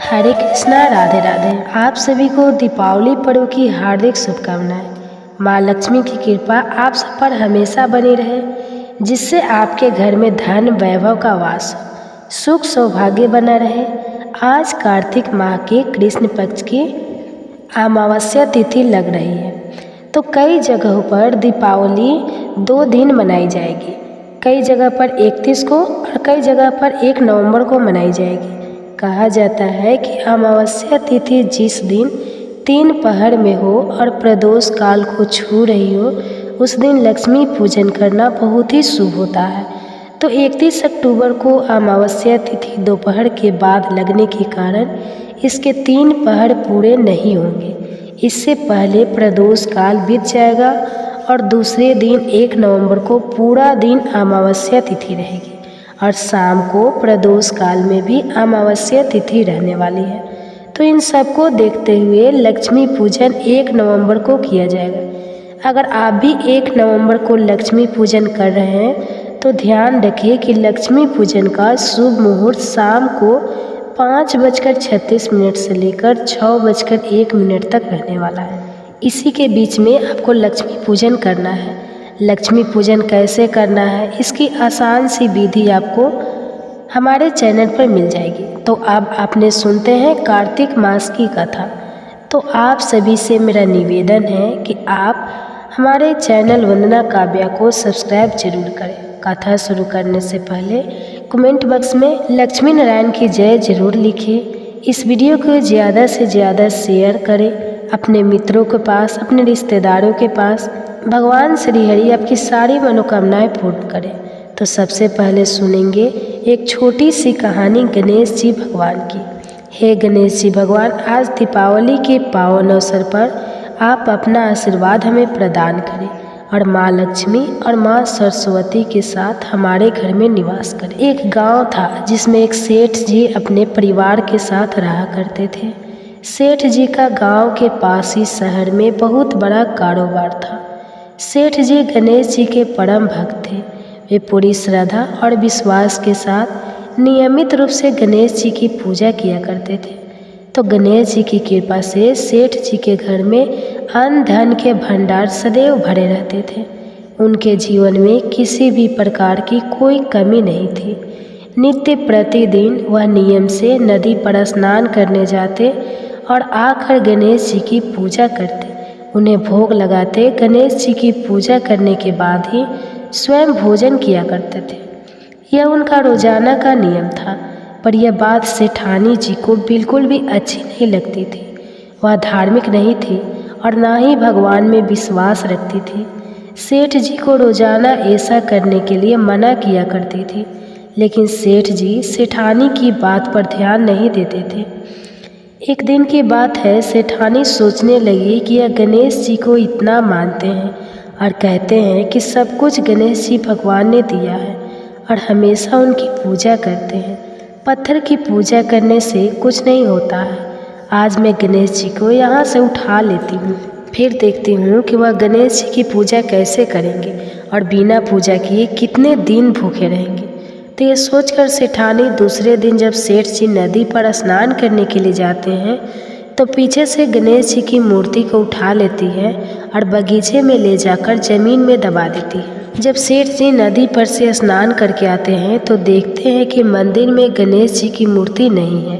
हरे कृष्णा, राधे राधे। आप सभी को दीपावली पर्व की हार्दिक शुभकामनाएं। माँ लक्ष्मी की कृपा आप सब पर हमेशा बनी रहे, जिससे आपके घर में धन वैभव का वास हो, सुख सौभाग्य बना रहे। आज कार्तिक माह के कृष्ण पक्ष की अमावस्या तिथि लग रही है, तो कई जगहों पर दीपावली 2 दिन मनाई जाएगी। कई जगह पर 31 को और कई जगह पर 1 नवंबर को मनाई जाएगी। कहा जाता है कि अमावस्या तिथि जिस दिन 3 पहर में हो और प्रदोष काल को छू रही हो, उस दिन लक्ष्मी पूजन करना बहुत ही शुभ होता है। तो 31 अक्टूबर को अमावस्या तिथि दोपहर के बाद लगने के कारण इसके 3 पहर पूरे नहीं होंगे। इससे पहले प्रदोष काल बीत जाएगा और दूसरे दिन 1 नवंबर को पूरा दिन अमावस्या तिथि रहेगी और शाम को प्रदोष काल में भी अमावस्या तिथि रहने वाली है। तो इन सब को देखते हुए लक्ष्मी पूजन 1 नवंबर को किया जाएगा। अगर आप भी 1 नवंबर को लक्ष्मी पूजन कर रहे हैं तो ध्यान रखिए कि लक्ष्मी पूजन का शुभ मुहूर्त शाम को 5:36 से लेकर 6:01 तक रहने वाला है। इसी के बीच में आपको लक्ष्मी पूजन करना है। लक्ष्मी पूजन कैसे करना है, इसकी आसान सी विधि आपको हमारे चैनल पर मिल जाएगी। तो अब आपने सुनते हैं कार्तिक मास की कथा। तो आप सभी से मेरा निवेदन है कि आप हमारे चैनल वंदना काव्या को सब्सक्राइब जरूर करें। कथा शुरू करने से पहले कमेंट बॉक्स में लक्ष्मी नारायण की जय जरूर लिखिए। इस वीडियो को ज़्यादा से ज़्यादा शेयर करें अपने मित्रों के पास, अपने रिश्तेदारों के पास। भगवान श्री हरि आपकी सारी मनोकामनाएं पूर्ण करें। तो सबसे पहले सुनेंगे एक छोटी सी कहानी गणेश जी भगवान की। हे गणेश जी भगवान, आज दीपावली के पावन अवसर पर आप अपना आशीर्वाद हमें प्रदान करें और माँ लक्ष्मी और माँ सरस्वती के साथ हमारे घर में निवास करें। एक गांव था जिसमें एक सेठ जी अपने परिवार के साथ रहा करते थे। सेठ जी का गांव के पास ही शहर में बहुत बड़ा कारोबार था। सेठ जी गणेश जी के परम भक्त थे। वे पूरी श्रद्धा और विश्वास के साथ नियमित रूप से गणेश जी की पूजा किया करते थे। तो गणेश जी की कृपा से सेठ जी के घर में अन्न धन के भंडार सदैव भरे रहते थे। उनके जीवन में किसी भी प्रकार की कोई कमी नहीं थी। नित्य प्रतिदिन वह नियम से नदी पर स्नान करने जाते और आकर गणेश जी की पूजा करते, उन्हें भोग लगाते। गणेश जी की पूजा करने के बाद ही स्वयं भोजन किया करते थे। यह उनका रोजाना का नियम था। पर यह बात सेठानी जी को बिल्कुल भी अच्छी नहीं लगती थी। वह धार्मिक नहीं थी और ना ही भगवान में विश्वास रखती थी। सेठ जी को रोजाना ऐसा करने के लिए मना किया करती थी, लेकिन सेठ जी सेठानी की बात पर ध्यान नहीं देते थे। एक दिन की बात है, सेठानी सोचने लगी कि यह गणेश जी को इतना मानते हैं और कहते हैं कि सब कुछ गणेश जी भगवान ने दिया है और हमेशा उनकी पूजा करते हैं। पत्थर की पूजा करने से कुछ नहीं होता है। आज मैं गणेश जी को यहाँ से उठा लेती हूँ, फिर देखती हूँ कि वह गणेश जी की पूजा कैसे करेंगे और बिना पूजा किए कितने दिन भूखे रहेंगे। तो ये सोचकर सेठानी दूसरे दिन जब सेठ जी नदी पर स्नान करने के लिए जाते हैं तो पीछे से गणेश जी की मूर्ति को उठा लेती है और बगीचे में ले जाकर जमीन में दबा देती है। जब सेठ जी नदी पर से स्नान करके आते हैं तो देखते हैं कि मंदिर में गणेश जी की मूर्ति नहीं है।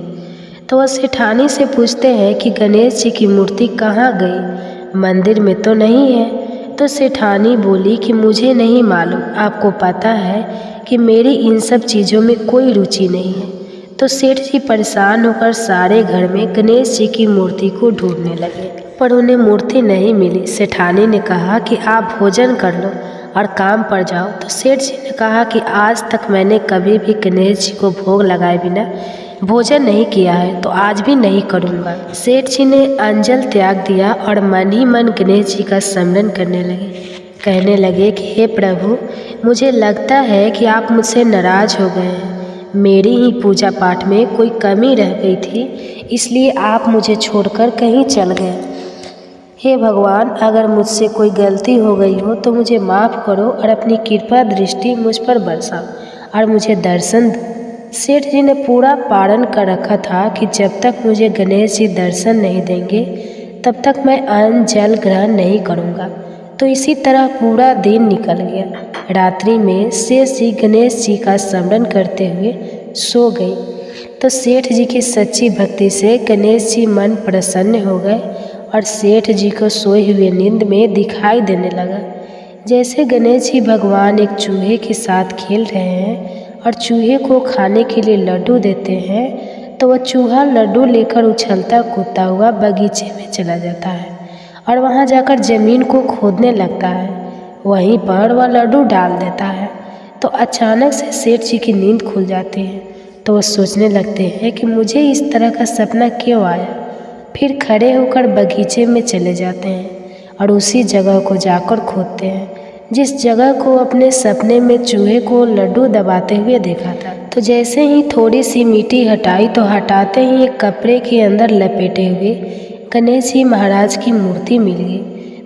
तो वह सेठानी से पूछते हैं कि गणेश जी की मूर्ति कहाँ गई, मंदिर में तो नहीं है। तो सेठानी बोली कि मुझे नहीं मालूम, आपको पता है कि मेरी इन सब चीज़ों में कोई रुचि नहीं है। तो सेठ जी परेशान होकर सारे घर में गणेश जी की मूर्ति को ढूंढने लगे, पर उन्हें मूर्ति नहीं मिली। सेठानी ने कहा कि आप भोजन कर लो और काम पर जाओ। तो सेठ जी ने कहा कि आज तक मैंने कभी भी गणेश जी को भोग लगाए बिना भोजन नहीं किया है, तो आज भी नहीं करूँगा। सेठ जी ने अंजल त्याग दिया और मन ही मन गणेश जी का स्मरण करने लगे। कहने लगे कि हे प्रभु, मुझे लगता है कि आप मुझसे नाराज हो गए हैं। मेरी ही पूजा पाठ में कोई कमी रह गई थी, इसलिए आप मुझे छोड़कर कहीं चल गए। हे भगवान, अगर मुझसे कोई गलती हो गई हो तो मुझे माफ़ करो और अपनी कृपा दृष्टि मुझ पर बरसाओ और मुझे दर्शन सेठ जी ने पूरा पारण कर रखा था कि जब तक मुझे गणेश जी दर्शन नहीं देंगे तब तक मैं अन्न जल ग्रहण नहीं करूँगा। तो इसी तरह पूरा दिन निकल गया। रात्रि में शेष जी गणेश जी का स्मरण करते हुए सो गई। तो सेठ जी की सच्ची भक्ति से गणेश जी मन प्रसन्न हो गए और सेठ जी को सोए हुए नींद में दिखाई देने लगा जैसे गणेश जी भगवान एक चूहे के साथ खेल रहे हैं और चूहे को खाने के लिए लड्डू देते हैं, तो वह चूहा लड्डू लेकर उछलता कूदता हुआ बगीचे में चला जाता है और वहाँ जाकर ज़मीन को खोदने लगता है। वहीं पर वह लड्डू डाल देता है। तो अचानक से सेठ जी की नींद खुल जाती है। तो वह सोचने लगते हैं कि मुझे इस तरह का सपना क्यों आया। फिर खड़े होकर बगीचे में चले जाते हैं और उसी जगह को जाकर खोदते हैं जिस जगह को अपने सपने में चूहे को लड्डू दबाते हुए देखा था। तो जैसे ही थोड़ी सी मिट्टी हटाई तो हटाते ही एक कपड़े के अंदर लपेटे हुए गणेश जी महाराज की मूर्ति मिल गई।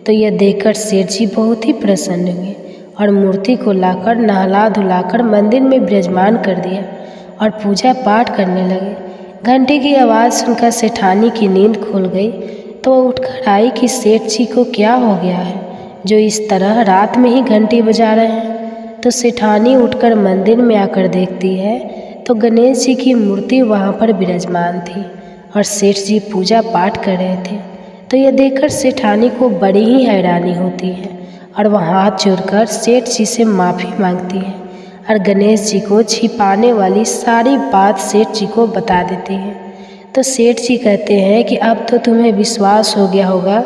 तो यह देखकर सेठ जी बहुत ही प्रसन्न हुए और मूर्ति को लाकर नहला धुलाकर मंदिर में विराजमान कर दिया और पूजा पाठ करने लगे। घंटे की आवाज़ सुनकर सेठानी की नींद खुल गई। तो वह उठकर आई कि सेठ जी को क्या हो गया है जो इस तरह रात में ही घंटी बजा रहे हैं। तो सेठानी उठकर मंदिर में आकर देखती है तो गणेश जी की मूर्ति वहाँ पर विराजमान थी और सेठ जी पूजा पाठ कर रहे थे। तो यह देखकर सेठानी को बड़ी ही हैरानी होती है और वह हाथ जोड़कर सेठ जी से माफ़ी मांगती है और गणेश जी को छिपाने वाली सारी बात सेठ जी को बता देती है। तो सेठ जी कहते हैं कि अब तो तुम्हें विश्वास हो गया होगा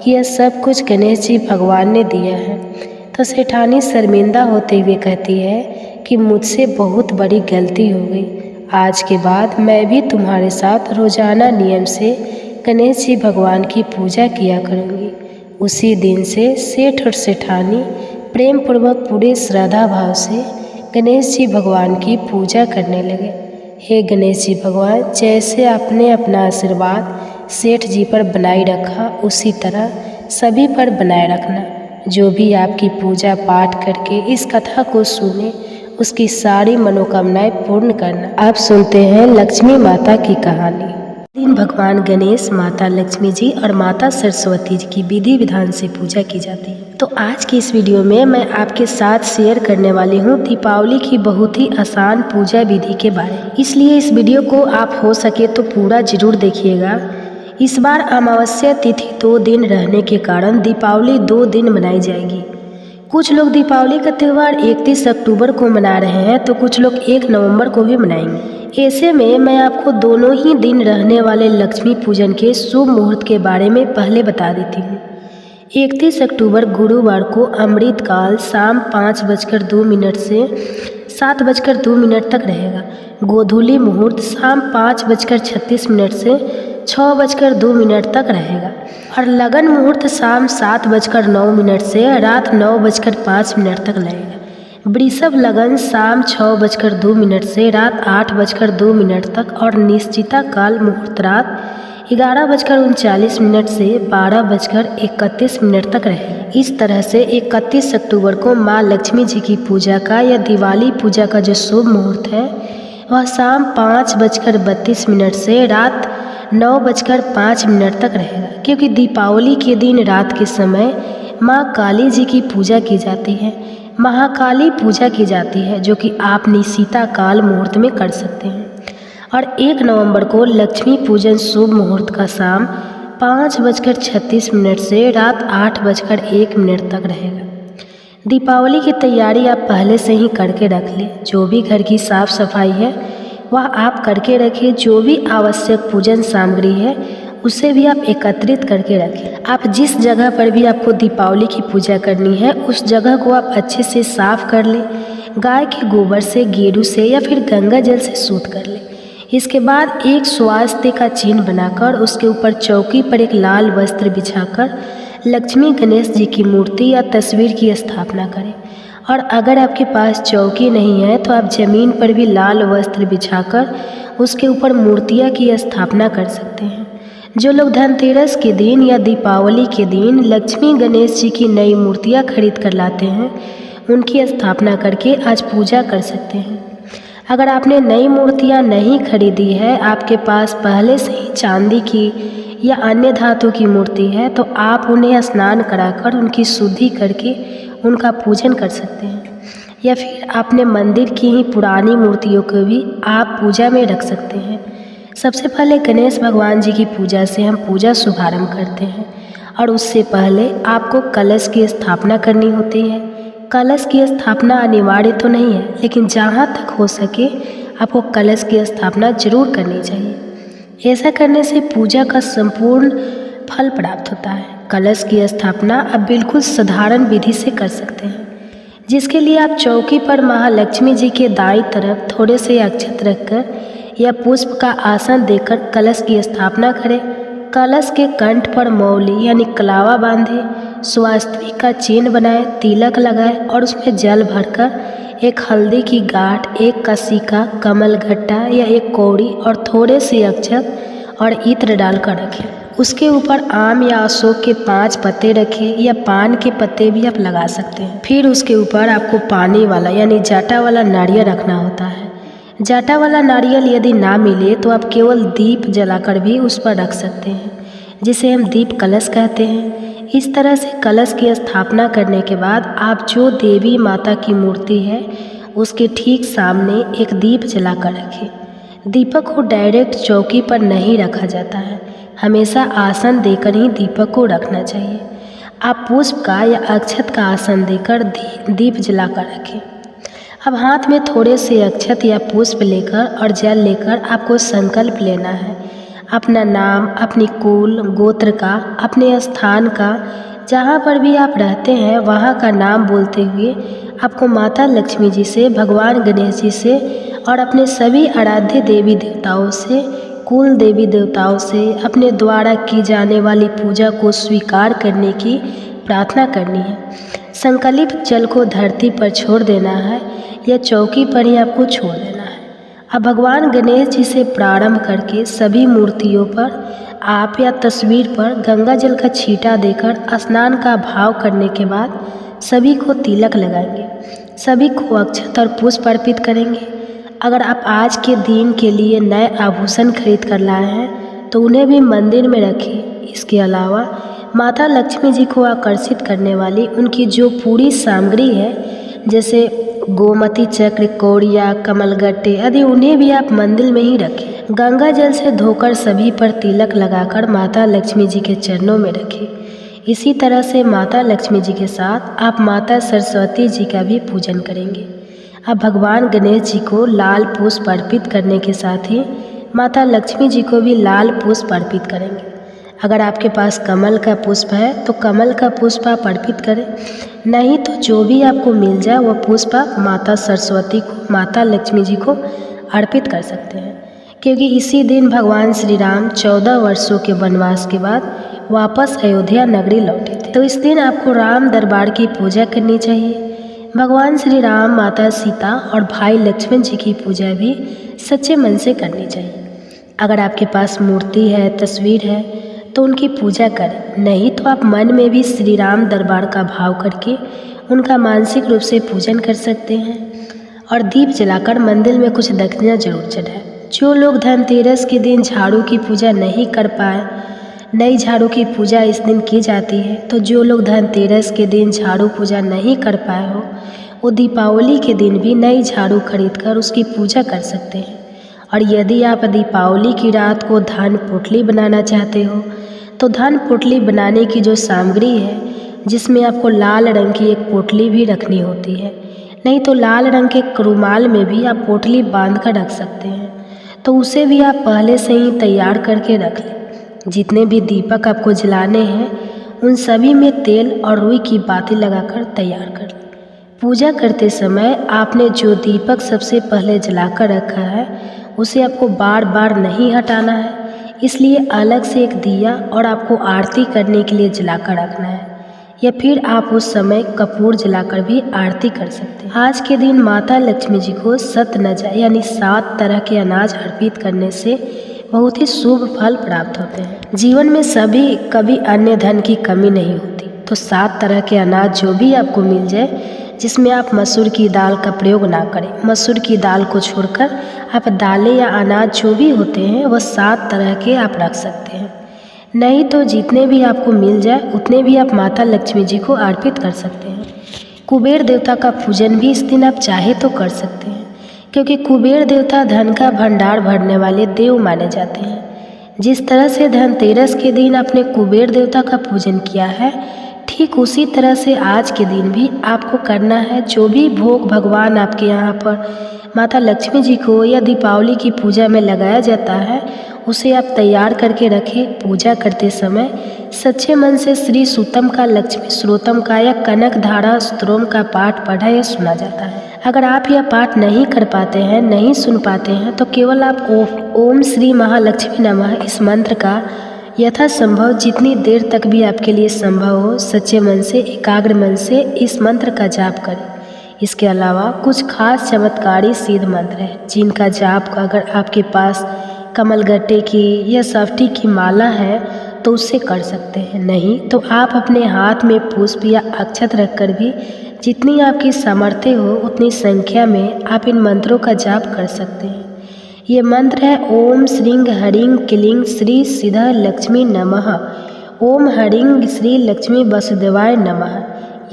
कि यह सब कुछ गणेश जी भगवान ने दिया है। तो सेठानी शर्मिंदा होते हुए कहती है कि मुझसे बहुत बड़ी गलती हो गई। आज के बाद मैं भी तुम्हारे साथ रोज़ाना नियम से गणेश जी भगवान की पूजा किया करूँगी। उसी दिन से सेठ और सेठानी प्रेम पूर्वक पूरे श्रद्धा भाव से गणेश जी भगवान की पूजा करने लगे। हे गणेश जी भगवान, जैसे आपने अपना आशीर्वाद सेठ जी पर बनाए रखा उसी तरह सभी पर बनाए रखना। जो भी आपकी पूजा पाठ करके इस कथा को सुने उसकी सारी मनोकामनाएं पूर्ण करना। आप सुनते हैं लक्ष्मी माता की कहानी। दिन भगवान गणेश, माता लक्ष्मी जी और माता सरस्वती जी की विधि विधान से पूजा की जाती है। तो आज की इस वीडियो में मैं आपके साथ शेयर करने वाली हूँ दीपावली की बहुत ही आसान पूजा विधि के बारे में। इसलिए इस वीडियो को आप हो सके तो पूरा जरूर देखिएगा। इस बार अमावस्या तिथि 2 दिन रहने के कारण दीपावली 2 दिन मनाई जाएगी। कुछ लोग दीपावली का त्यौहार 31 अक्टूबर को मना रहे हैं तो कुछ लोग 1 नवंबर को भी मनाएंगे। ऐसे में मैं आपको दोनों ही दिन रहने वाले लक्ष्मी पूजन के शुभ मुहूर्त के बारे में पहले बता देती हूँ। 31 अक्टूबर गुरुवार को अमृत काल शाम 5:02 से 7:02 तक रहेगा। गोधूली मुहूर्त शाम 5:36 से 6:02 तक रहेगा और लगन मुहूर्त शाम 7:09 से रात 9:05 तक लगेगा। वृषभ लगन शाम 6:02 से रात 8:02 तक और निश्चिता काल मुहूर्त रात 11:39 से 12:31 तक रहेगा। इस तरह से 31 अक्टूबर को माँ लक्ष्मी जी की पूजा का या दिवाली पूजा का जो शुभ मुहूर्त है वह शाम 5:32 से रात 9:05 तक रहेगा। क्योंकि दीपावली के दिन रात के समय माँ काली जी की पूजा की जाती है, महाकाली पूजा की जाती है, जो कि आप निशिता काल मुहूर्त में कर सकते हैं। और 1 नवंबर को लक्ष्मी पूजन शुभ मुहूर्त का शाम 5:36 से रात 8:01 तक रहेगा। दीपावली की तैयारी आप पहले से ही करके रख लें। जो भी घर की साफ सफाई है वह आप करके रखिए। जो भी आवश्यक पूजन सामग्री है उसे भी आप एकत्रित करके रखें। आप जिस जगह पर भी आपको दीपावली की पूजा करनी है उस जगह को आप अच्छे से साफ कर लें। गाय के गोबर से, गेरू से या फिर गंगा जल से शुद्ध कर लें। इसके बाद एक स्वास्तिक का चिन्ह बनाकर उसके ऊपर चौकी पर एक लाल वस्त्र बिछाकर लक्ष्मी गणेश जी की मूर्ति या तस्वीर की स्थापना करें। और अगर आपके पास चौकी नहीं है तो आप ज़मीन पर भी लाल वस्त्र बिछाकर उसके ऊपर मूर्तियाँ की स्थापना कर सकते हैं। जो लोग धनतेरस के दिन या दीपावली के दिन लक्ष्मी गणेश जी की नई मूर्तियाँ खरीद कर लाते हैं उनकी स्थापना करके आज पूजा कर सकते हैं। अगर आपने नई मूर्तियाँ नहीं खरीदी है, आपके पास पहले से ही चांदी की या अन्य धातु की मूर्ति है, तो आप उन्हें स्नान कराकर उनकी शुद्धि करके उनका पूजन कर सकते हैं। या फिर आपने मंदिर की ही पुरानी मूर्तियों को भी आप पूजा में रख सकते हैं। सबसे पहले गणेश भगवान जी की पूजा से हम पूजा शुभारंभ करते हैं और उससे पहले आपको कलश की स्थापना करनी होती है। कलश की स्थापना अनिवार्य तो नहीं है, लेकिन जहाँ तक हो सके आपको कलश की स्थापना जरूर करनी चाहिए। ऐसा करने से पूजा का संपूर्ण फल प्राप्त होता है। कलश की स्थापना आप बिल्कुल साधारण विधि से कर सकते हैं, जिसके लिए आप चौकी पर महालक्ष्मी जी के दाईं तरफ थोड़े से अक्षत रखकर या पुष्प का आसन देकर कलश की स्थापना करें। कलश के कंठ पर मौली यानी कलावा बांधे, स्वास्तिक का चिन्ह बनाए, तिलक लगाए और उसमें जल भरकर एक हल्दी की गांठ, एक का सिक्का, कमल गट्टा या एक कौड़ी और थोड़े से अक्षत और इत्र डालकर रखें। उसके ऊपर आम या अशोक के 5 पत्ते रखें या पान के पत्ते भी आप लगा सकते हैं। फिर उसके ऊपर आपको पानी वाला यानी जाटा वाला नारियल रखना होता है। जाटा वाला नारियल यदि ना मिले तो आप केवल दीप जलाकर भी उस पर रख सकते हैं, जिसे हम दीप कलश कहते हैं। इस तरह से कलश की स्थापना करने के बाद आप जो देवी माता की मूर्ति है उसके ठीक सामने एक दीप जलाकर रखें। दीपक को डायरेक्ट चौकी पर नहीं रखा जाता है, हमेशा आसन देकर ही दीपक को रखना चाहिए। आप पुष्प का या अक्षत का आसन देकर दीप जलाकर रखें। अब हाथ में थोड़े से अक्षत या पुष्प लेकर और जल लेकर आपको संकल्प लेना है। अपना नाम, अपनी कुल गोत्र का, अपने स्थान का, जहाँ पर भी आप रहते हैं वहाँ का नाम बोलते हुए आपको माता लक्ष्मी जी से, भगवान गणेश जी से और अपने सभी आराध्य देवी देवताओं से, कुल देवी देवताओं से अपने द्वारा की जाने वाली पूजा को स्वीकार करने की प्रार्थना करनी है। संकल्पित जल को धरती पर छोड़ देना है या चौकी पर ही आपको छोड़ देना है। अब भगवान गणेश जी से प्रारंभ करके सभी मूर्तियों पर आप या तस्वीर पर गंगा जल का छींटा देकर स्नान का भाव करने के बाद सभी को तिलक लगाएंगे, सभी को अक्षत और पुष्प अर्पित करेंगे। अगर आप आज के दिन के लिए नए आभूषण खरीद कर लाए हैं तो उन्हें भी मंदिर में रखें। इसके अलावा माता लक्ष्मी जी को आकर्षित करने वाली उनकी जो पूरी सामग्री है, जैसे गोमती चक्र, कौड़िया, कमलगट्टे आदि, उन्हें भी आप मंदिर में ही रखें। गंगा जल से धोकर सभी पर तिलक लगाकर माता लक्ष्मी जी के चरणों में रखें। इसी तरह से माता लक्ष्मी जी के साथ आप माता सरस्वती जी का भी पूजन करेंगे। अब भगवान गणेश जी को लाल पुष्प अर्पित करने के साथ ही माता लक्ष्मी जी को भी लाल पुष्प अर्पित करेंगे। अगर आपके पास कमल का पुष्प है तो कमल का पुष्प आप अर्पित करें, नहीं तो जो भी आपको मिल जाए वह पुष्प आप माता सरस्वती को, माता लक्ष्मी जी को अर्पित कर सकते हैं, क्योंकि इसी दिन भगवान श्री राम 14 वर्षों के वनवास के बाद वापस अयोध्या नगरी लौटे थे। तो इस दिन आपको राम दरबार की पूजा करनी चाहिए। भगवान श्री राम, माता सीता और भाई लक्ष्मण जी की पूजा भी सच्चे मन से करनी चाहिए। अगर आपके पास मूर्ति है, तस्वीर है तो उनकी पूजा करें, नहीं तो आप मन में भी श्री राम दरबार का भाव करके उनका मानसिक रूप से पूजन कर सकते हैं और दीप जलाकर मंदिर में कुछ दक्षिणा जरूर चढ़ाएं। जो लोग धनतेरस के दिन झाड़ू की पूजा नहीं कर पाए, नई झाड़ू की पूजा इस दिन की जाती है, तो जो लोग धनतेरस के दिन झाड़ू पूजा नहीं कर पाए हो वो दीपावली के दिन भी नई झाड़ू खरीदकर उसकी पूजा कर सकते हैं। और यदि आप दीपावली की रात को धन पोटली बनाना चाहते हो तो धन पोटली बनाने की जो सामग्री है, जिसमें आपको लाल रंग की एक पोटली भी रखनी होती है, नहीं तो लाल रंग के रुमाल में भी आप पोटली बांध कर रख सकते हैं, तो उसे भी आप पहले से ही तैयार करके रख लें। जितने भी दीपक आपको जलाने हैं उन सभी में तेल और रुई की बाती लगाकर तैयार कर लें। पूजा करते समय आपने जो दीपक सबसे पहले जलाकर रखा है उसे आपको बार बार नहीं हटाना है, इसलिए अलग से एक दिया और आपको आरती करने के लिए जलाकर रखना है, या फिर आप उस समय कपूर जलाकर भी आरती कर सकते हैं। आज के दिन माता लक्ष्मी जी को सतनजा यानी 7 तरह के अनाज अर्पित करने से बहुत ही शुभ फल प्राप्त होते हैं। जीवन में कभी अन्य धन की कमी नहीं होती, तो 7 तरह के अनाज जो भी आपको मिल जाए, जिसमें आप मसूर की दाल का प्रयोग ना करें। मसूर की दाल को छोड़कर आप दालें या अनाज जो भी होते हैं वह 7 तरह के आप रख सकते हैं। नहीं तो जितने भी आपको मिल जाए उतने भी आप माता लक्ष्मी जी को अर्पित कर सकते हैं। कुबेर देवता का पूजन भी इस दिन आप चाहे तो कर सकते हैं, क्योंकि कुबेर देवता धन का भंडार भरने वाले देव माने जाते हैं। जिस तरह से धनतेरस के दिन आपने कुबेर देवता का पूजन किया है, ठीक उसी तरह से आज के दिन भी आपको करना है। जो भी भोग भगवान आपके यहाँ पर माता लक्ष्मी जी को या दीपावली की पूजा में लगाया जाता है, उसे आप तैयार करके रखें। पूजा करते समय सच्चे मन से श्री सूतम का, लक्ष्मी श्रोतम का या कनक धारा स्तोत्रम का पाठ पढ़ा या सुना जाता है। अगर आप यह पाठ नहीं कर पाते हैं, नहीं सुन पाते हैं, तो केवल आप ओम श्री महालक्ष्मी नमः इस मंत्र का यथासंभव जितनी देर तक भी आपके लिए संभव हो, सच्चे मन से, एकाग्र मन से इस मंत्र का जाप करें। इसके अलावा कुछ खास चमत्कारी सिद्ध मंत्र हैं, जिनका जाप अगर आपके पास कमलगट्टे की या सफ्टी की माला है तो उससे कर सकते हैं। नहीं तो आप अपने हाथ में पुष्प या अक्षत रखकर भी जितनी आपकी सामर्थ्य हो उतनी संख्या में आप इन मंत्रों का जाप कर सकते हैं। ये मंत्र है ओम श्रीं हरिं क्लीं श्री सिद्ध लक्ष्मी नमः, ओम हरिं श्री लक्ष्मी वसुदेवाय नमः।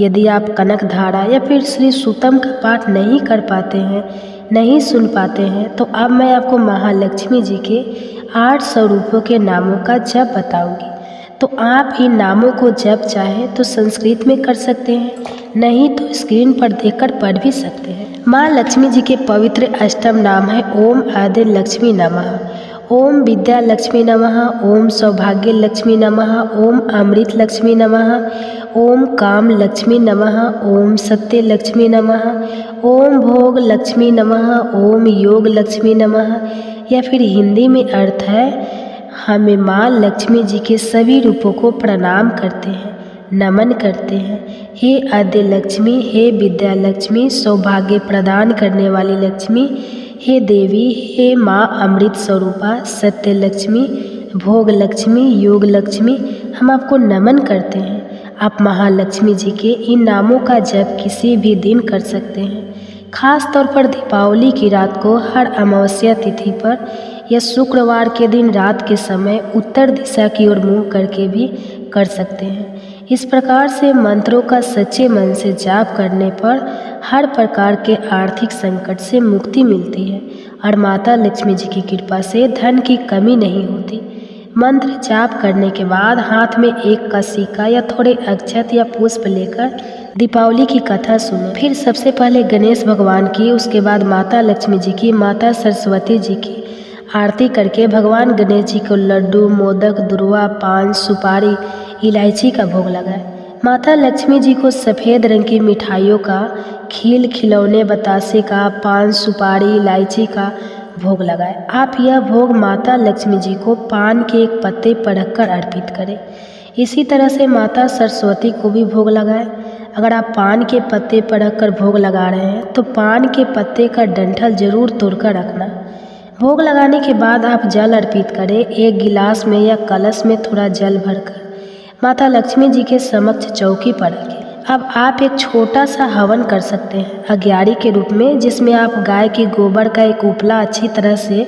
यदि आप कनक धारा या फिर श्री सूतम का पाठ नहीं कर पाते हैं, नहीं सुन पाते हैं, तो अब मैं आपको महालक्ष्मी जी के 8 स्वरूपों के नामों का जप बताऊंगी। तो आप इन नामों को जप चाहे तो संस्कृत में कर सकते हैं, नहीं तो स्क्रीन पर देखकर पढ़ भी सकते हैं। माँ लक्ष्मी जी के पवित्र अष्टम नाम है ओम आदि लक्ष्मी नमः, ओम विद्या लक्ष्मी नमः, ओम सौभाग्य लक्ष्मी नमः, ओम अमृत लक्ष्मी नमः, ओम काम लक्ष्मी नमः, ओम सत्य लक्ष्मी नमः, ओम भोग लक्ष्मी नमः, ओम योग लक्ष्मी नमः। या फिर हिंदी में अर्थ है, हमें माँ लक्ष्मी जी के सभी रूपों को प्रणाम करते हैं, नमन करते हैं। हे आद्य लक्ष्मी, हे विद्या लक्ष्मी, सौभाग्य प्रदान करने वाली लक्ष्मी, हे देवी, हे माँ अमृत स्वरूपा, सत्य लक्ष्मी, भोग लक्ष्मी, योग लक्ष्मी, हम आपको नमन करते हैं। आप महालक्ष्मी जी के इन नामों का जप किसी भी दिन कर सकते हैं। खास तौर पर दीपावली की रात को हर अमावस्या तिथि पर या शुक्रवार के दिन रात के समय उत्तर दिशा की ओर मुँह करके भी कर सकते हैं। इस प्रकार से मंत्रों का सच्चे मन से जाप करने पर हर प्रकार के आर्थिक संकट से मुक्ति मिलती है और माता लक्ष्मी जी की कृपा से धन की कमी नहीं होती। मंत्र जाप करने के बाद हाथ में एक का सिक्का या थोड़े अक्षत या पुष्प लेकर दीपावली की कथा सुने। फिर सबसे पहले गणेश भगवान की, उसके बाद माता लक्ष्मी जी की, माता सरस्वती जी की आरती करके भगवान गणेश जी को लड्डू, मोदक, दुर्वा, पान, सुपारी, इलायची का भोग लगाए। माता लक्ष्मी जी को सफ़ेद रंग की मिठाइयों का, खील, खिलौने, बतासे का, पान, सुपारी, इलायची का भोग लगाए। आप यह भोग माता लक्ष्मी जी को पान के एक पत्ते पर रखकर अर्पित करें। इसी तरह से माता सरस्वती को भी भोग लगाए। अगर आप पान के पत्ते पर रखकर भोग लगा रहे हैं तो पान के पत्ते का डंठल जरूर तोड़कर रखना। भोग लगाने के बाद आप जल अर्पित करें। एक गिलास में या कलश में थोड़ा जल भरकर माता लक्ष्मी जी के समक्ष चौकी पर रखें। अब आप एक छोटा सा हवन कर सकते हैं अग्यारी के रूप में, जिसमें आप गाय के गोबर का एक उपला अच्छी तरह से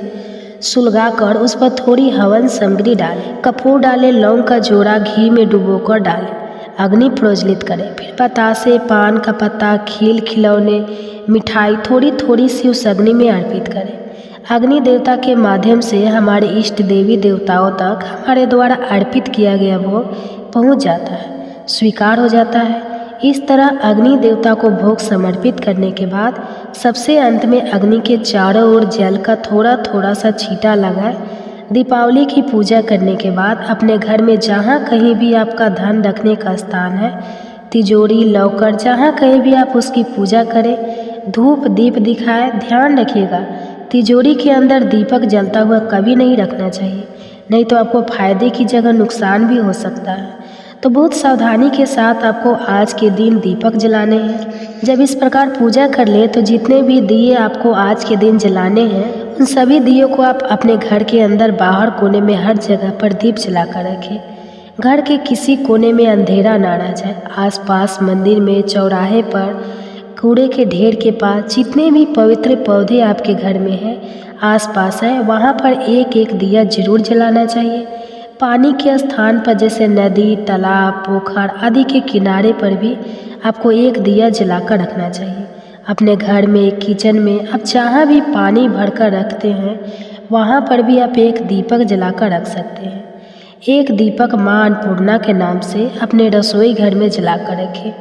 सुलगाकर उस पर थोड़ी हवन सामग्री डालें। कपूर डालें, लौंग का जोड़ा घी में डुबोकर डालें, अग्नि प्रज्वलित करें। फिर बतासे, पान का पत्ता, खील, खिलौने, मिठाई थोड़ी थोड़ी सी उस अग्नि में अर्पित करें। अग्नि देवता के माध्यम से हमारे इष्ट देवी देवताओं तक हमारे द्वारा अर्पित किया गया भोग पहुंच जाता है, स्वीकार हो जाता है। इस तरह अग्नि देवता को भोग समर्पित करने के बाद सबसे अंत में अग्नि के चारों ओर जल का थोड़ा थोड़ा सा छींटा लगाए। दीपावली की पूजा करने के बाद अपने घर में जहाँ कहीं भी आपका धन रखने का स्थान है, तिजोरी, लॉकर, जहाँ कहीं भी आप उसकी पूजा करें, धूप दीप दिखाए। ध्यान रखिएगा, तिजोरी के अंदर दीपक जलता हुआ कभी नहीं रखना चाहिए, नहीं तो आपको फायदे की जगह नुकसान भी हो सकता है। तो बहुत सावधानी के साथ आपको आज के दिन दीपक जलाने हैं। जब इस प्रकार पूजा कर ले तो जितने भी दिए आपको आज के दिन जलाने हैं, उन सभी दियों को आप अपने घर के अंदर, बाहर, कोने में हर जगह पर दीप जला कर रखें। घर के किसी कोने में अंधेरा ना रह जाए। आसपास मंदिर में, चौराहे पर, कूड़े के ढेर के पास जितने भी पवित्र पौधे आपके घर में हैं, आसपास है, वहाँ पर एक एक दिया जरूर जलाना चाहिए। पानी के स्थान पर जैसे नदी, तालाब, पोखर आदि के किनारे पर भी आपको एक दिया जलाकर रखना चाहिए। अपने घर में, किचन में आप जहाँ भी पानी भरकर रखते हैं वहाँ पर भी आप एक दीपक जलाकर रख सकते हैं। एक दीपक माँ अन्नपूर्णा के नाम से अपने रसोई घर में जलाकर रखें।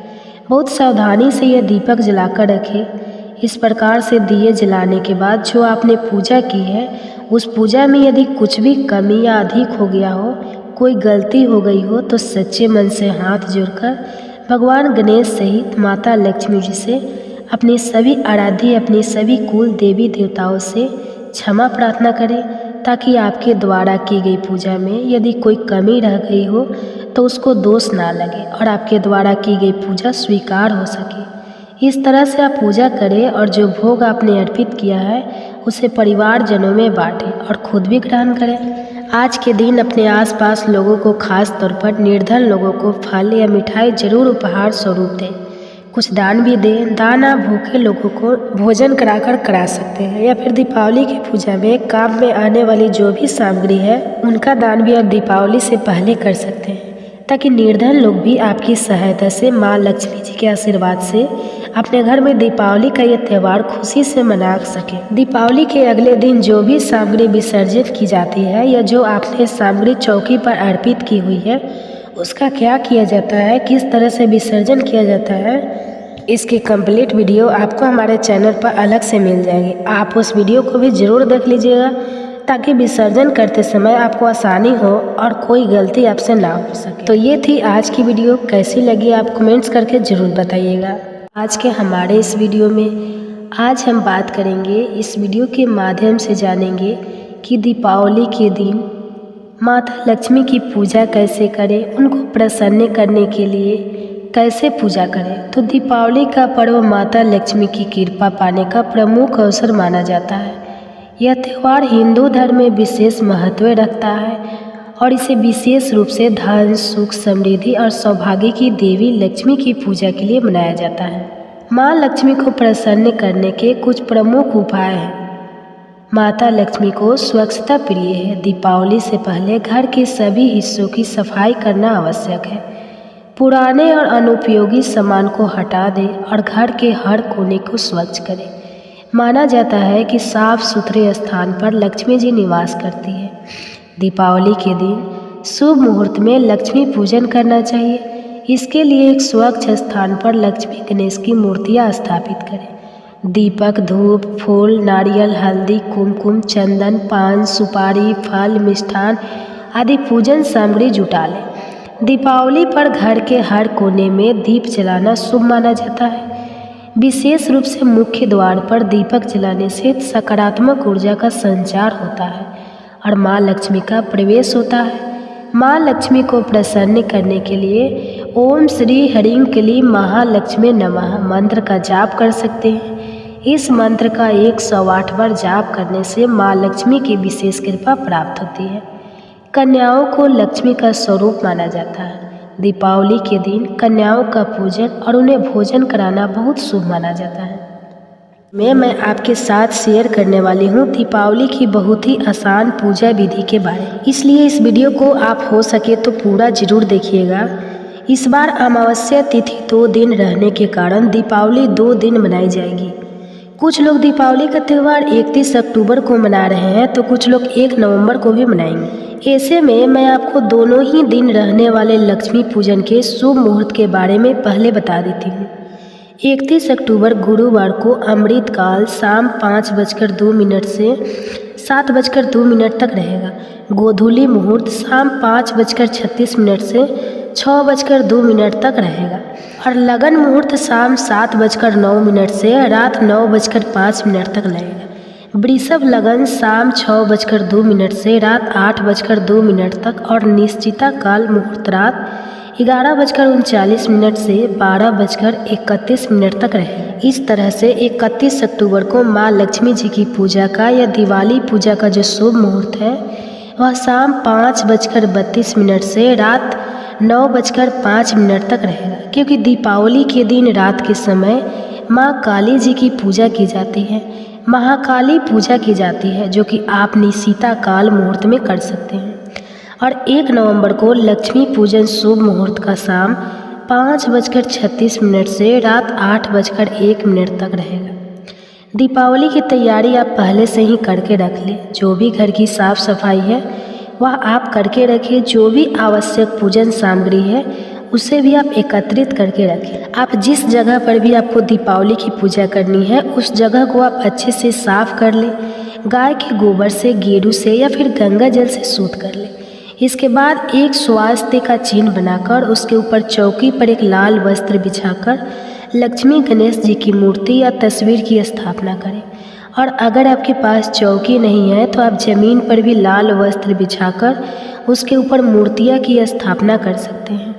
बहुत सावधानी से यह दीपक जलाकर रखें। इस प्रकार से दिए जलाने के बाद जो आपने पूजा की है उस पूजा में यदि कुछ भी कमी या अधिक हो गया हो, कोई गलती हो गई हो, तो सच्चे मन से हाथ जोड़कर भगवान गणेश सहित माता लक्ष्मी जी से, अपनी सभी आराध्य, अपनी सभी कुल देवी देवताओं से क्षमा प्रार्थना करें, ताकि आपके द्वारा की गई पूजा में यदि कोई कमी रह गई हो तो उसको दोष ना लगे और आपके द्वारा की गई पूजा स्वीकार हो सके। इस तरह से आप पूजा करें और जो भोग आपने अर्पित किया है उसे परिवारजनों में बांटें और खुद भी ग्रहण करें। आज के दिन अपने आसपास लोगों को, खास तौर पर निर्धन लोगों को फल या मिठाई जरूर उपहार स्वरूप दें। कुछ दान भी दें। दान आप भूखे लोगों को भोजन करा सकते हैं, या फिर दीपावली की पूजा में काम में आने वाली जो भी सामग्री है उनका दान भी आप दीपावली से पहले कर सकते हैं, ताकि निर्धन लोग भी आपकी सहायता से, माँ लक्ष्मी जी के आशीर्वाद से अपने घर में दीपावली का यह त्यौहार खुशी से मना सकें। दीपावली के अगले दिन जो भी सामग्री विसर्जित की जाती है या जो आपने सामग्री चौकी पर अर्पित की हुई है उसका क्या किया जाता है, किस तरह से विसर्जन किया जाता है, इसकी कंप्लीट वीडियो आपको हमारे चैनल पर अलग से मिल जाएगी। आप उस वीडियो को भी ज़रूर देख लीजिएगा, ताकि विसर्जन करते समय आपको आसानी हो और कोई गलती आपसे ना हो सके। तो ये थी आज की वीडियो। कैसी लगी आप कमेंट्स करके ज़रूर बताइएगा। आज के हमारे इस वीडियो में आज हम बात करेंगे, इस वीडियो के माध्यम से जानेंगे कि दीपावली के दिन माता लक्ष्मी की पूजा कैसे करें, उनको प्रसन्न करने के लिए कैसे पूजा करें। तो दीपावली का पर्व माता लक्ष्मी की कृपा पाने का प्रमुख अवसर माना जाता है। यह त्यौहार हिंदू धर्म में विशेष महत्व रखता है और इसे विशेष रूप से धन, सुख, समृद्धि और सौभाग्य की देवी लक्ष्मी की पूजा के लिए मनाया जाता है। माँ लक्ष्मी को प्रसन्न करने के कुछ प्रमुख उपाय हैं। माता लक्ष्मी को स्वच्छता प्रिय है। दीपावली से पहले घर के सभी हिस्सों की सफाई करना आवश्यक है। पुराने और अनुपयोगी सामान को हटा दें और घर के हर कोने को स्वच्छ करें। माना जाता है कि साफ सुथरे स्थान पर लक्ष्मी जी निवास करती है। दीपावली के दिन शुभ मुहूर्त में लक्ष्मी पूजन करना चाहिए। इसके लिए एक स्वच्छ स्थान पर लक्ष्मी गणेश की मूर्तियाँ स्थापित करें। दीपक, धूप, फूल, नारियल, हल्दी, कुमकुम, चंदन, पान, सुपारी, फल, मिष्ठान आदि पूजन सामग्री जुटा लें। दीपावली पर घर के हर कोने में दीप जलाना शुभ माना जाता है। विशेष रूप से मुख्य द्वार पर दीपक जलाने से सकारात्मक ऊर्जा का संचार होता है और माँ लक्ष्मी का प्रवेश होता है। माँ लक्ष्मी को प्रसन्न करने के लिए ओम श्री हरिं क्लीं महालक्ष्मी नमः मंत्र का जाप कर सकते हैं। इस मंत्र का 108 बार जाप करने से माँ लक्ष्मी की विशेष कृपा प्राप्त होती है। कन्याओं को लक्ष्मी का स्वरूप माना जाता है। दीपावली के दिन कन्याओं का पूजन और उन्हें भोजन कराना बहुत शुभ माना जाता है। मैं आपके साथ शेयर करने वाली हूँ दीपावली की बहुत ही आसान पूजा विधि के बारे में, इसलिए इस वीडियो को आप हो सके तो पूरा जरूर देखिएगा। इस बार अमावस्या तिथि 2 दिन रहने के कारण दीपावली 2 दिन मनाई जाएगी। कुछ लोग दीपावली का त्यौहार 31 अक्टूबर को मना रहे हैं तो कुछ लोग 1 नवंबर को भी मनाएंगे। ऐसे में मैं आपको दोनों ही दिन रहने वाले लक्ष्मी पूजन के शुभ मुहूर्त के बारे में पहले बता देती हूँ। 31 अक्टूबर गुरुवार को अमृत काल शाम 5:02 से 7:02 तक रहेगा। गोधूली मुहूर्त शाम 5:36 से 6:02 तक रहेगा और लगन मुहूर्त शाम 7:09 से रात 9:05 तक लगेगा। वृषभ लगन शाम 6:02 से रात 8:02 तक और निश्चिता काल मुहूर्त रात 11:39 से 12:31 तक रहेगा। इस तरह से 31 अक्टूबर को माँ लक्ष्मी जी की पूजा का या दिवाली पूजा का जो शुभ मुहूर्त है वह शाम 5:32 से रात 9:05 तक रहेगा, क्योंकि दीपावली के दिन रात के समय माँ काली जी की पूजा की जाती है, महाकाली पूजा की जाती है, जो कि आप निशीता काल मुहूर्त में कर सकते हैं। और 1 नवंबर को लक्ष्मी पूजन शुभ मुहूर्त का शाम 5:36 से रात 8:01 तक रहेगा। दीपावली की तैयारी आप पहले से ही करके रख लें। जो भी घर की साफ सफाई है वह आप करके रखें। जो भी आवश्यक पूजन सामग्री है उसे भी आप एकत्रित करके रखें। आप जिस जगह पर भी आपको दीपावली की पूजा करनी है उस जगह को आप अच्छे से साफ कर लें। गाय के गोबर से, गेरू से या फिर गंगा जल से शुद्ध कर लें। इसके बाद एक स्वास्तिक का चिन्ह बनाकर उसके ऊपर चौकी पर एक लाल वस्त्र बिछाकर लक्ष्मी गणेश जी की मूर्ति या तस्वीर की स्थापना करें। और अगर आपके पास चौकी नहीं है तो आप ज़मीन पर भी लाल वस्त्र बिछाकर उसके ऊपर मूर्तियाँ की स्थापना कर सकते हैं।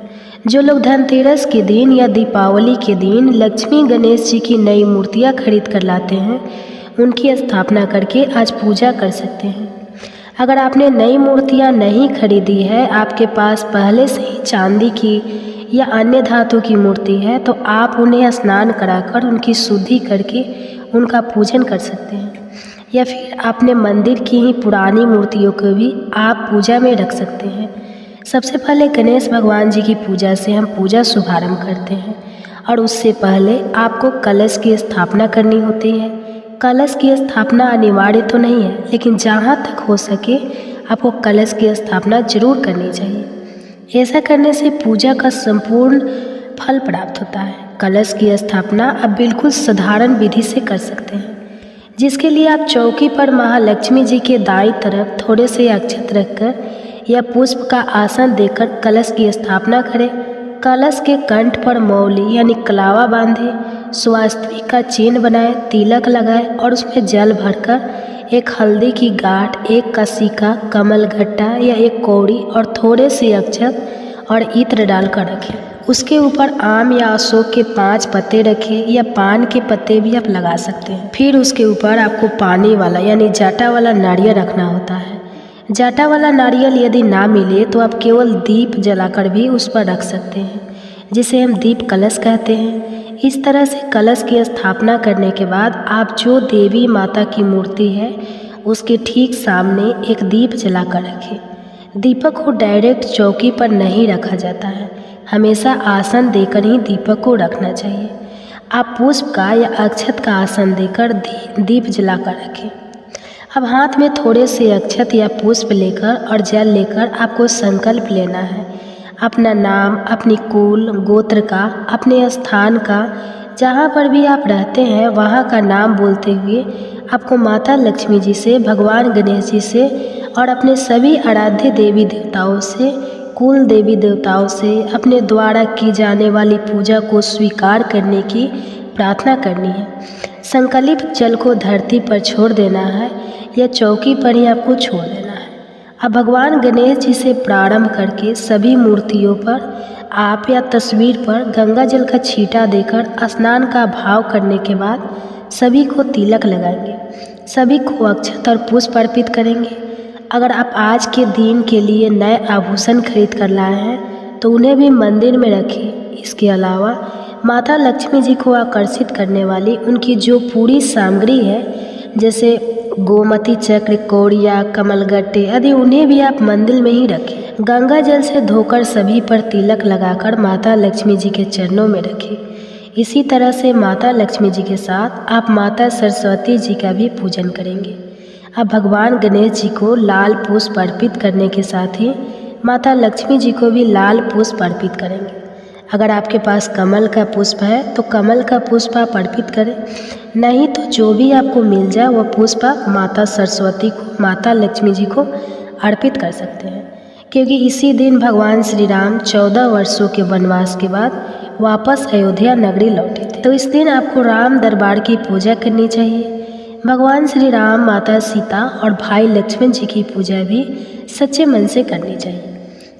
जो लोग धनतेरस के दिन या दीपावली के दिन लक्ष्मी गणेश जी की नई मूर्तियाँ खरीद कर लाते हैं उनकी स्थापना करके आज पूजा कर सकते हैं। अगर आपने नई मूर्तियाँ नहीं खरीदी है, आपके पास पहले से ही चांदी की या अन्य धातु की मूर्ति है, तो आप उन्हें स्नान कराकर उनकी शुद्धि करके उनका पूजन कर सकते हैं। या फिर अपने मंदिर की ही पुरानी मूर्तियों को भी आप पूजा में रख सकते हैं। सबसे पहले गणेश भगवान जी की पूजा से हम पूजा शुभारंभ करते हैं और उससे पहले आपको कलश की स्थापना करनी होती है। कलश की स्थापना अनिवार्य तो नहीं है, लेकिन जहाँ तक हो सके आपको कलश की स्थापना जरूर करनी चाहिए। ऐसा करने से पूजा का संपूर्ण फल प्राप्त होता है। कलश की स्थापना आप बिल्कुल साधारण विधि से कर सकते हैं, जिसके लिए आप चौकी पर महालक्ष्मी जी के दाईं तरफ थोड़े से अक्षत रखकर या पुष्प का आसन देकर कलश की स्थापना करें। कलश के कंठ पर मौली यानी कलावा बांधे, स्वास्तिक का चिन्ह बनाए, तिलक लगाए और उसमें जल भरकर एक हल्दी की गांठ, एक का सिक्का, कमल गट्टा या एक कौड़ी और थोड़े से अक्षत और इत्र डालकर रखें। उसके ऊपर आम या अशोक के 5 पत्ते रखें या पान के पत्ते भी आप लगा सकते हैं। फिर उसके ऊपर आपको पानी वाला यानी जाटा वाला नारियल रखना होता है। जाटा वाला नारियल यदि ना मिले तो आप केवल दीप जलाकर भी उस पर रख सकते हैं, जिसे हम दीप कलश कहते हैं। इस तरह से कलश की स्थापना करने के बाद आप जो देवी माता की मूर्ति है उसके ठीक सामने एक दीप जलाकर रखें। दीपक को डायरेक्ट चौकी पर नहीं रखा जाता है, हमेशा आसन देकर ही दीपक को रखना चाहिए। आप पुष्प का या अक्षत का आसन देकर दीप जलाकर रखें। अब हाथ में थोड़े से अक्षत या पुष्प लेकर और जल लेकर आपको संकल्प लेना है। अपना नाम, अपनी कुल गोत्र का, अपने स्थान का, जहाँ पर भी आप रहते हैं वहाँ का नाम बोलते हुए आपको माता लक्ष्मी जी से, भगवान गणेश जी से और अपने सभी आराध्य देवी देवताओं से, कुल देवी देवताओं से अपने द्वारा की जाने वाली पूजा को स्वीकार करने की प्रार्थना करनी है। संकल्पित जल को धरती पर छोड़ देना है या चौकी पर ही आपको छोड़ देना है। अब भगवान गणेश जी से प्रारंभ करके सभी मूर्तियों पर आप या तस्वीर पर गंगा जल का छींटा देकर स्नान का भाव करने के बाद सभी को तिलक लगाएंगे, सभी को अक्षत और पुष्प अर्पित करेंगे। अगर आप आज के दिन के लिए नए आभूषण खरीद कर लाए हैं तो उन्हें भी मंदिर में रखें। इसके अलावा माता लक्ष्मी जी को आकर्षित करने वाली उनकी जो पूरी सामग्री है, जैसे गोमती चक्र, कौड़िया, कमलगट्टे आदि, उन्हें भी आप मंदिर में ही रखें। गंगा जल से धोकर सभी पर तिलक लगाकर माता लक्ष्मी जी के चरणों में रखें। इसी तरह से माता लक्ष्मी जी के साथ आप माता सरस्वती जी का भी पूजन करेंगे। अब भगवान गणेश जी को लाल पुष्प अर्पित करने के साथ ही माता लक्ष्मी जी को भी लाल पुष्प अर्पित करेंगे। अगर आपके पास कमल का पुष्प है तो कमल का पुष्प आप अर्पित करें, नहीं तो जो भी आपको मिल जाए वह पुष्प आप माता सरस्वती को, माता लक्ष्मी जी को अर्पित कर सकते हैं, क्योंकि इसी दिन भगवान श्री राम 14 वर्षों के वनवास के बाद वापस अयोध्या नगरी लौटे थे। तो इस दिन आपको राम दरबार की पूजा करनी चाहिए। भगवान श्री राम, माता सीता और भाई लक्ष्मण जी की पूजा भी सच्चे मन से करनी चाहिए।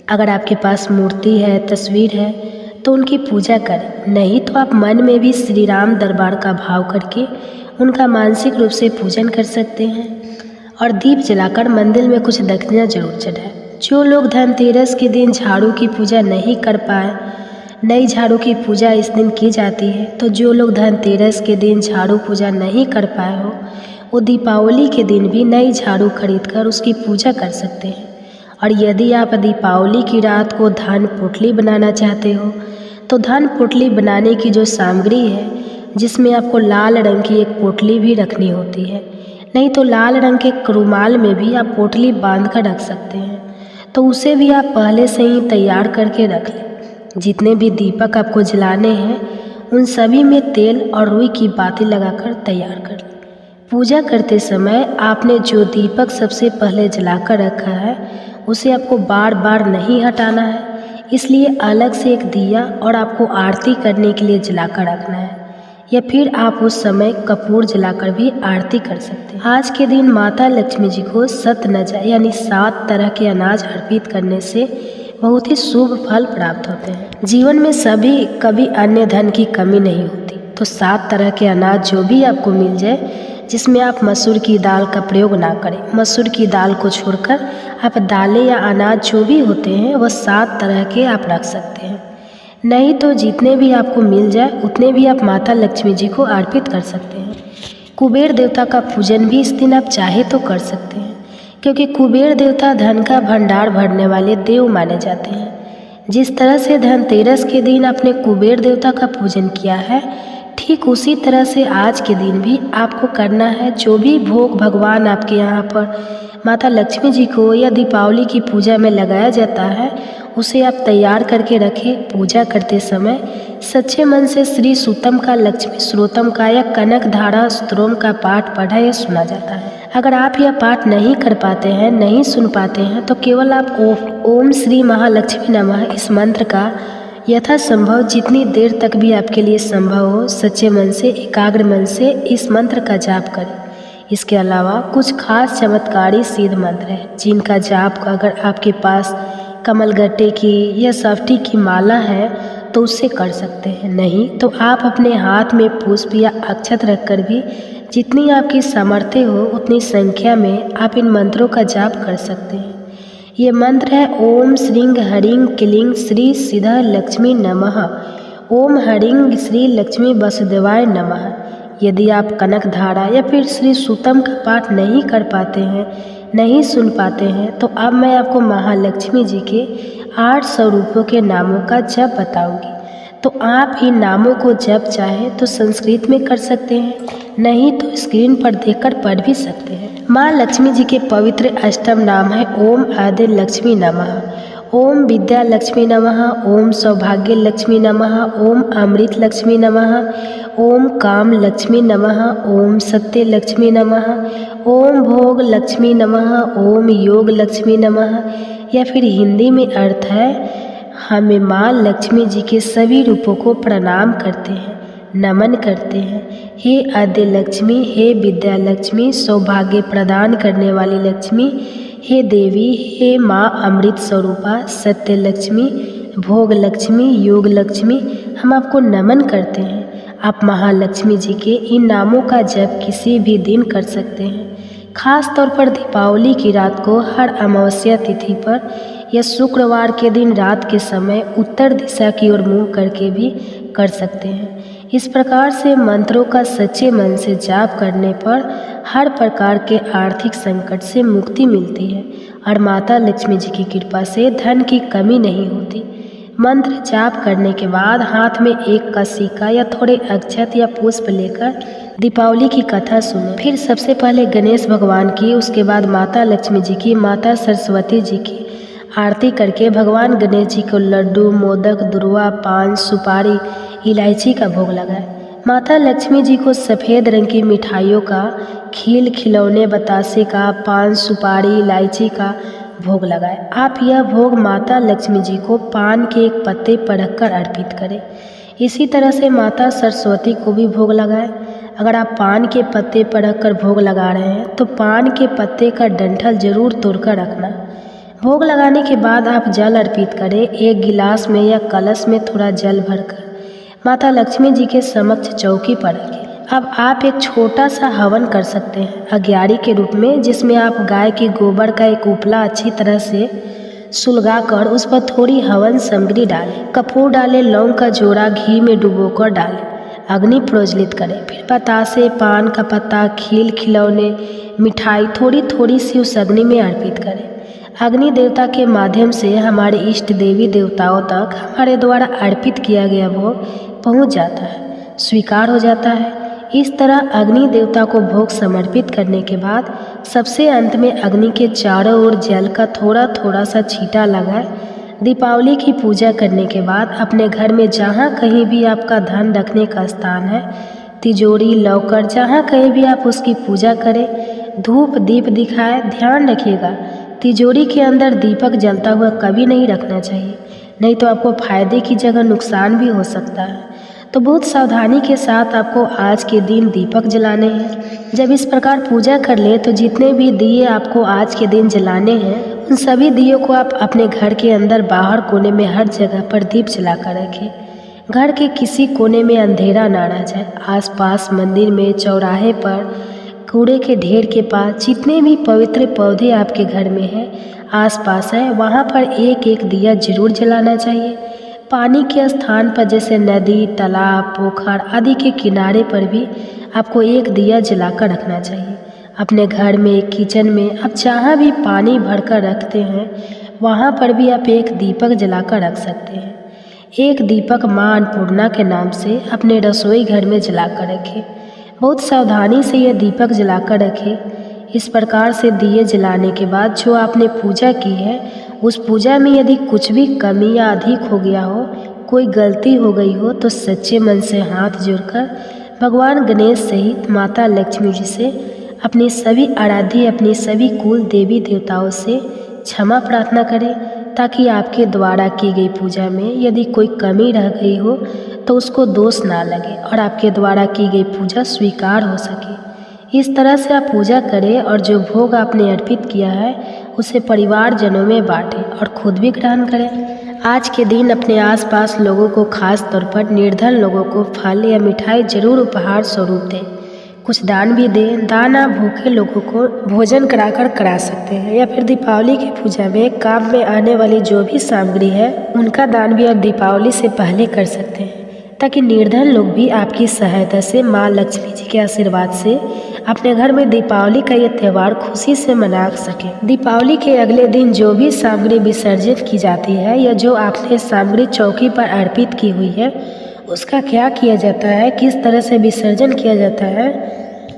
अगर आपके पास मूर्ति है, तस्वीर है तो उनकी पूजा करें, नहीं तो आप मन में भी श्री राम दरबार का भाव करके उनका मानसिक रूप से पूजन कर सकते हैं। और दीप जलाकर मंदिर में कुछ दक्षिणा जरूर चढ़ाएं। जो लोग धनतेरस के दिन झाड़ू की पूजा नहीं कर पाए, नई झाड़ू की पूजा इस दिन की जाती है। तो जो लोग धनतेरस के दिन झाड़ू पूजा नहीं कर पाए हो, वो दीपावली के दिन भी नई झाड़ू खरीदकर उसकी पूजा कर सकते हैं। और यदि आप दीपावली की रात को धन पोटली बनाना चाहते हो, तो धन पोटली बनाने की जो सामग्री है, जिसमें आपको लाल रंग की एक पोटली भी रखनी होती है, नहीं तो लाल रंग के रुमाल में भी आप पोटली बांध कर रख सकते हैं। तो उसे भी आप पहले से ही तैयार करके रख लें। जितने भी दीपक आपको जलाने हैं, उन सभी में तेल और रुई की बाती लगाकर तैयार कर लें। पूजा करते समय आपने जो दीपक सबसे पहले जलाकर रखा है, उसे आपको बार बार नहीं हटाना है, इसलिए अलग से एक दिया और आपको आरती करने के लिए जलाकर रखना है, या फिर आप उस समय कपूर जलाकर भी आरती कर सकते हैं। आज के दिन माता लक्ष्मी जी को सतनजा यानी 7 तरह के अनाज अर्पित करने से बहुत ही शुभ फल प्राप्त होते हैं। जीवन में कभी अन्य धन की कमी नहीं होती, तो 7 तरह के अनाज जो भी आपको मिल जाए, जिसमें आप मसूर की दाल का प्रयोग ना करें। मसूर की दाल को छोड़कर आप दालें या अनाज जो भी होते हैं, वह 7 तरह के आप रख सकते हैं। नहीं तो जितने भी आपको मिल जाए उतने भी आप माता लक्ष्मी जी को अर्पित कर सकते हैं। कुबेर देवता का पूजन भी इस दिन आप चाहे तो कर सकते हैं, क्योंकि कुबेर देवता धन का भंडार भरने वाले देव माने जाते हैं। जिस तरह से धनतेरस के दिन आपने कुबेर देवता का पूजन किया है, ठीक उसी तरह से आज के दिन भी आपको करना है। जो भी भोग भगवान आपके यहाँ पर माता लक्ष्मी जी को या दीपावली की पूजा में लगाया जाता है, उसे आप तैयार करके रखें। पूजा करते समय सच्चे मन से श्री सूतम का, लक्ष्मी श्रोतम का या कनक धारा स्तोत्रम का पाठ पढ़ा या सुना जाता है। अगर आप यह पाठ नहीं कर पाते हैं, नहीं सुन पाते हैं, तो केवल आप ओम श्री महालक्ष्मी नमः इस मंत्र का यथासंभव जितनी देर तक भी आपके लिए संभव हो, सच्चे मन से, एकाग्र मन से इस मंत्र का जाप करें। इसके अलावा कुछ खास चमत्कारी सिद्ध मंत्र हैं, जिनका जाप अगर आपके पास कमलगट्टे की या सफ्टी की माला है तो उससे कर सकते हैं। नहीं तो आप अपने हाथ में पुष्प या अक्षत रखकर भी जितनी आपकी सामर्थ्य हो उतनी संख्या में आप इन मंत्रों का जाप कर सकते हैं। ये मंत्र है ओम श्रीं हरिं क्लीं श्री सिद्ध लक्ष्मी नमः, ओम हरिं श्री लक्ष्मी वसुदेवाय नमः। यदि आप कनक धारा या फिर श्री सूतम का पाठ नहीं कर पाते हैं, नहीं सुन पाते हैं, तो अब मैं आपको महालक्ष्मी जी के 8 स्वरूपों के नामों का जप बताऊंगी। तो आप इन नामों को जप चाहे तो संस्कृत में कर सकते हैं, नहीं तो स्क्रीन पर देखकर पढ़ भी सकते हैं। माँ लक्ष्मी जी के पवित्र अष्टम नाम है ओम आदि लक्ष्मी नमः, ओम विद्या लक्ष्मी नमः, ओम सौभाग्य लक्ष्मी नमः, ओम अमृत लक्ष्मी नमः, ओम काम लक्ष्मी नमः, ओम सत्य लक्ष्मी नमः, ओम भोग लक्ष्मी नमः, ओम योग लक्ष्मी नमः। या फिर हिंदी में अर्थ है, हमें माँ लक्ष्मी जी के सभी रूपों को प्रणाम करते हैं, नमन करते हैं। हे आद्य लक्ष्मी, हे विद्या लक्ष्मी, सौभाग्य प्रदान करने वाली लक्ष्मी, हे देवी, हे माँ अमृत स्वरूपा, सत्य लक्ष्मी, भोग लक्ष्मी, योग लक्ष्मी, हम आपको नमन करते हैं। आप महालक्ष्मी जी के इन नामों का जप किसी भी दिन कर सकते हैं। खास तौर पर दीपावली की रात को हर अमावस्या तिथि पर या शुक्रवार के दिन रात के समय उत्तर दिशा की ओर मुँह करके भी कर सकते हैं। इस प्रकार से मंत्रों का सच्चे मन से जाप करने पर हर प्रकार के आर्थिक संकट से मुक्ति मिलती है और माता लक्ष्मी जी की कृपा से धन की कमी नहीं होती। मंत्र जाप करने के बाद हाथ में एक का सिक्का या थोड़े अक्षत या पुष्प लेकर दीपावली की कथा सुने। फिर सबसे पहले गणेश भगवान की, उसके बाद माता लक्ष्मी जी की, माता सरस्वती जी की आरती करके भगवान गणेश जी को लड्डू, मोदक, दुर्वा, पान, सुपारी, इलायची का भोग लगाए। माता लक्ष्मी जी को सफ़ेद रंग की मिठाइयों का, खील, खिलौने, बतासे का, पान, सुपारी, इलायची का भोग लगाए। आप यह भोग माता लक्ष्मी जी को पान के एक पत्ते पर रखकर अर्पित करें। इसी तरह से माता सरस्वती को भी भोग लगाएं। अगर आप पान के पत्ते पर रखकर भोग लगा रहे हैं तो पान के पत्ते का डंठल जरूर तोड़कर रखना। भोग लगाने के बाद आप जल अर्पित करें। एक गिलास में या कलश में थोड़ा जल भरकर माता लक्ष्मी जी के समक्ष चौकी पर रखें। अब आप एक छोटा सा हवन कर सकते हैं अग्यारी के रूप में, जिसमें आप गाय के गोबर का एक उपला अच्छी तरह से सुलगाकर उस पर थोड़ी हवन सामग्री डालें। कपूर डालें, लौंग का जोड़ा घी में डुबोकर डालें। अग्नि प्रज्वलित करें। फिर बतासे, पान का पत्ता, खील, खिलौने, मिठाई थोड़ी थोड़ी सी उस अग्नि में अर्पित करें। अग्नि देवता के माध्यम से हमारे इष्ट देवी देवताओं तक हमारे द्वारा अर्पित किया गया भोग पहुंच जाता है, स्वीकार हो जाता है। इस तरह अग्नि देवता को भोग समर्पित करने के बाद सबसे अंत में अग्नि के चारों ओर जल का थोड़ा थोड़ा सा छींटा लगाए। दीपावली की पूजा करने के बाद अपने घर में जहाँ कहीं भी आपका धन रखने का स्थान है, तिजोरी, लॉकर, जहाँ कहीं भी आप उसकी पूजा करें, धूप दीप दिखाएं। ध्यान रखिएगा, तिजोरी के अंदर दीपक जलता हुआ कभी नहीं रखना चाहिए, नहीं तो आपको फायदे की जगह नुकसान भी हो सकता है। तो बहुत सावधानी के साथ आपको आज के दिन दीपक जलाने हैं। जब इस प्रकार पूजा कर ले तो जितने भी दिए आपको आज के दिन जलाने हैं, उन सभी दियों को आप अपने घर के अंदर, बाहर, कोने में हर जगह पर दीप जला कर रखें। घर के किसी कोने में अंधेरा ना रह जाए। आसपास मंदिर में, चौराहे पर, कूड़े के ढेर के पास, जितने भी पवित्र पौधे आपके घर में हैं, आसपास है, वहाँ पर एक एक दिया जरूर जलाना चाहिए। पानी के स्थान पर जैसे नदी, तालाब, पोखर आदि के किनारे पर भी आपको एक दिया जलाकर रखना चाहिए। अपने घर में, किचन में आप जहाँ भी पानी भरकर रखते हैं, वहाँ पर भी आप एक दीपक जलाकर रख सकते हैं। एक दीपक माँ अन्नपूर्णा के नाम से अपने रसोई घर में जलाकर रखें। बहुत सावधानी से यह दीपक जलाकर रखें। इस प्रकार से दिए जलाने के बाद जो आपने पूजा की है, उस पूजा में यदि कुछ भी कमी या अधिक हो गया हो, कोई गलती हो गई हो, तो सच्चे मन से हाथ जोड़कर भगवान गणेश सहित माता लक्ष्मी जी से, अपनी सभी आराध्य, अपनी सभी कुल देवी देवताओं से क्षमा प्रार्थना करें, ताकि आपके द्वारा की गई पूजा में यदि कोई कमी रह गई हो तो उसको दोष ना लगे और आपके द्वारा की गई पूजा स्वीकार हो सके। इस तरह से आप पूजा करें और जो भोग आपने अर्पित किया है उसे परिवारजनों में बांटें और खुद भी ग्रहण करें। आज के दिन अपने आसपास लोगों को, खास तौर पर निर्धन लोगों को फल या मिठाई जरूर उपहार स्वरूप दें। कुछ दान भी दें। दान आप भूखे लोगों को भोजन कराकर करा सकते हैं, या फिर दीपावली की पूजा में काम में आने वाली जो भी सामग्री है उनका दान भी आप दीपावली से पहले कर सकते हैं, ताकि निर्धन लोग भी आपकी सहायता से, माँ लक्ष्मी जी के आशीर्वाद से अपने घर में दीपावली का ये त्यौहार खुशी से मना सकें। दीपावली के अगले दिन जो भी सामग्री विसर्जित की जाती है या जो आपने सामग्री चौकी पर अर्पित की हुई है, उसका क्या किया जाता है, किस तरह से विसर्जन किया जाता है,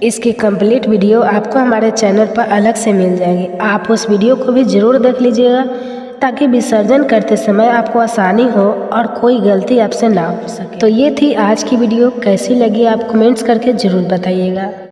इसकी कंप्लीट वीडियो आपको हमारे चैनल पर अलग से मिल जाएगी। आप उस वीडियो को भी ज़रूर देख लीजिएगा, ताकि विसर्जन करते समय आपको आसानी हो और कोई गलती आपसे ना हो सके। तो ये थी आज की वीडियो। कैसी लगी आप कमेंट्स करके ज़रूर बताइएगा।